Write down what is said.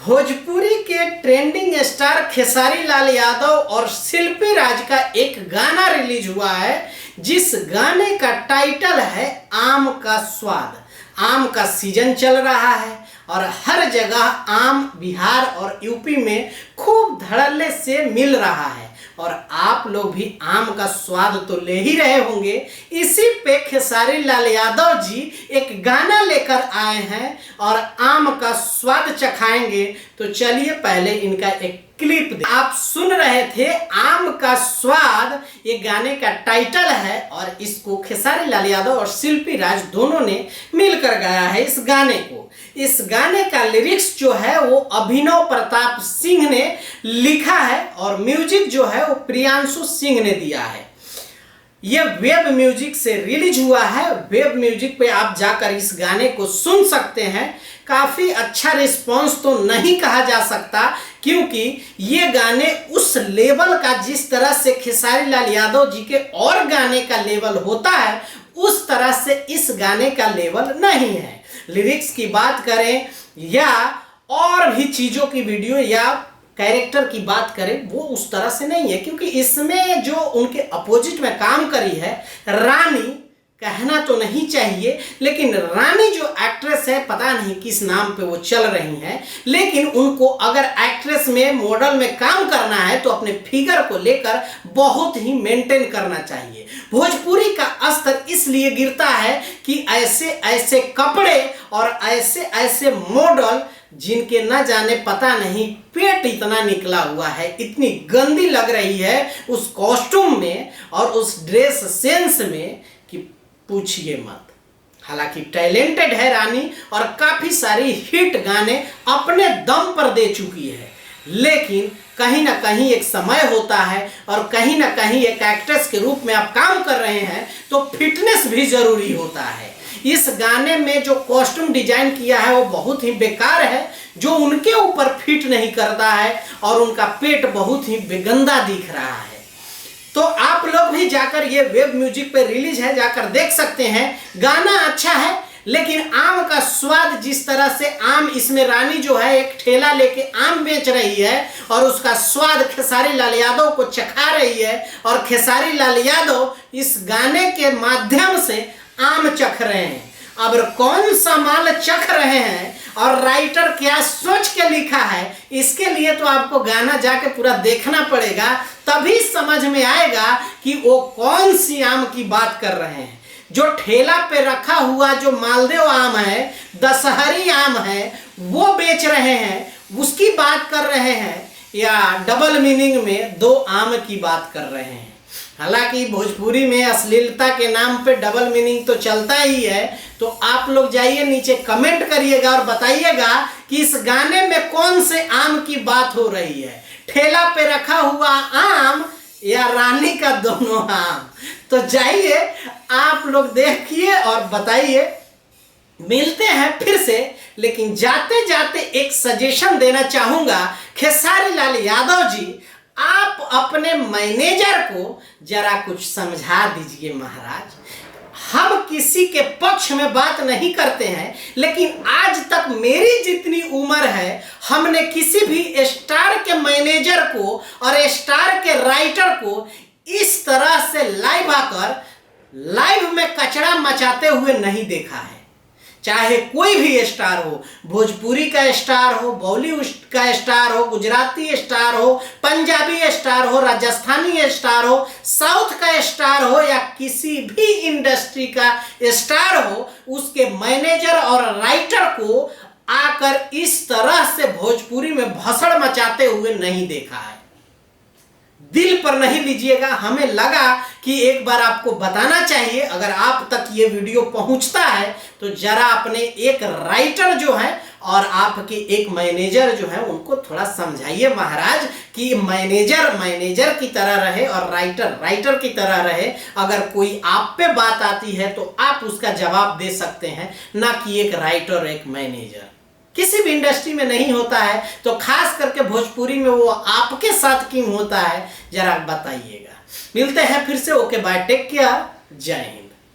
भोजपुरी के trending star Khesari Lal Yadav और शिल्पी राज का एक गाना रिलीज हुआ है, जिस गाने का टाइटल है आम का स्वाद। आम का सीजन चल रहा है और हर जगह आम बिहार और यूपी में खूब धड़ल्ले से मिल रहा है और आप लोग भी आम का स्वाद तो ले ही रहे होंगे। इसी पे खेसारी लाल यादव जी एक गाना लेकर आए हैं और आम का स्वाद चखाएंगे। तो चलिए पहले इनका एक क्लिप आप सुन रहे थे। आम का स्वाद ये गाने का टाइटल है और इसको खेसारी लाल यादव और शिल्पी राज दोनों ने मिलकर गाया है इस गाने को। इस गाने का लिरिक्स जो है वो अभिनव प्रताप सिंह ने लिखा है और म्यूजिक जो है वो प्रियांशु सिंह ने दिया है। ये वेब म्यूजिक से रिलीज हुआ है। वेब म्यूजिक पे आप जाकर इस गाने को सुन सकते हैं। काफ़ी अच्छा रिस्पॉन्स तो नहीं कहा जा सकता, क्योंकि ये गाने उस लेवल का जिस तरह से खेसारी लाल यादव जी के और गाने का लेवल होता है उस तरह से इस गाने का लेवल नहीं है। लिरिक्स की बात करें या और भी चीज़ों की वीडियो या कैरेक्टर की बात करें, वो उस तरह से नहीं है, क्योंकि इसमें जो उनके अपोजिट में काम करी है रानी, कहना तो नहीं चाहिए लेकिन रानी जो एक्ट्रेस है पता नहीं किस नाम पे वो चल रही हैं, लेकिन उनको अगर एक्ट्रेस में मॉडल में काम करना है तो अपने फिगर को लेकर बहुत ही मेंटेन करना चाहिए। भोजपुरी का स्तर इसलिए गिरता है कि ऐसे ऐसे कपड़े और ऐसे ऐसे मॉडल जिनके न जाने पता नहीं पेट इतना निकला हुआ है, इतनी गंदी लग रही है उस कॉस्ट्यूम में और उस ड्रेस सेंस में कि पूछिए मत। हालांकि टैलेंटेड है रानी और काफी सारी हिट गाने अपने दम पर दे चुकी है, लेकिन कहीं ना कहीं एक समय होता है और कहीं ना कहीं एक एक्ट्रेस के रूप में आप काम कर रहे हैं तो फिटनेस भी जरूरी होता है। इस गाने में जो कॉस्ट्यूम डिजाइन किया है वो बहुत ही बेकार है, जो उनके ऊपर फिट नहीं करता है और उनका पेट बहुत ही बेगंदा दिख रहा है। तो आप लोग भी जाकर ये वेब म्यूजिक पे रिलीज है, जाकर देख सकते हैं। गाना अच्छा है, लेकिन आम का स्वाद जिस तरह से आम, इसमें रानी जो है एक ठेला लेके आम बेच रही है और उसका स्वाद खेसारी लाल यादव को चखा रही है और खेसारी लाल यादव इस गाने के माध्यम से आम चख रहे हैं। अब कौन सा माल चख रहे हैं और राइटर क्या सोच के लिखा है, इसके लिए तो आपको गाना जाके पूरा देखना पड़ेगा, तभी समझ में आएगा कि वो कौन सी आम की बात कर रहे हैं। जो ठेला पे रखा हुआ जो मालदेव आम है, दशहरी आम है, वो बेच रहे हैं, उसकी बात कर रहे हैं, या डबल मीनिंग में दो आम की बात कर रहे हैं। हालांकि भोजपुरी में अश्लीलता के नाम पे डबल मीनिंग तो चलता ही है। तो आप लोग जाइए नीचे कमेंट करिएगा और बताइएगा कि इस गाने में कौन से आम की बात हो रही है, ठेला पे रखा हुआ आम या रानी का दोनों आम। तो जाइए आप लोग देखिए और बताइए। मिलते हैं फिर से, लेकिन जाते जाते एक सजेशन देना चाहूंगा। खेसारी लाल यादव जी, आप अपने मैनेजर को जरा कुछ समझा दीजिए महाराज। हम किसी के पक्ष में बात नहीं करते हैं, लेकिन आज तक मेरी जितनी उम्र है हमने किसी भी स्टार के मैनेजर को और स्टार के राइटर को इस तरह से लाइव आकर लाइव में कचरा मचाते हुए नहीं देखा है। चाहे कोई भी स्टार हो, भोजपुरी का स्टार हो, बॉलीवुड का स्टार हो, गुजराती स्टार हो, पंजाबी स्टार हो, राजस्थानी स्टार हो, साउथ का स्टार हो या किसी भी इंडस्ट्री का स्टार हो, उसके मैनेजर और राइटर को आकर इस तरह से भोजपुरी में भसड़ मचाते हुए नहीं देखा है। दिल पर नहीं लीजिएगा, हमें लगा कि एक बार आपको बताना चाहिए। अगर आप तक ये वीडियो पहुंचता है तो जरा अपने एक राइटर जो है और आपके एक मैनेजर जो है उनको थोड़ा समझाइए महाराज कि मैनेजर मैनेजर की तरह रहे और राइटर राइटर की तरह रहे। अगर कोई आप पे बात आती है तो आप उसका जवाब दे सकते हैं, ना कि एक राइटर और एक मैनेजर। किसी भी इंडस्ट्री में नहीं होता है, तो खास करके भोजपुरी में वो आपके साथ क्यों होता है, जरा बताइएगा। मिलते हैं फिर से। ओके बाय, टेक केयर, जय हिंद।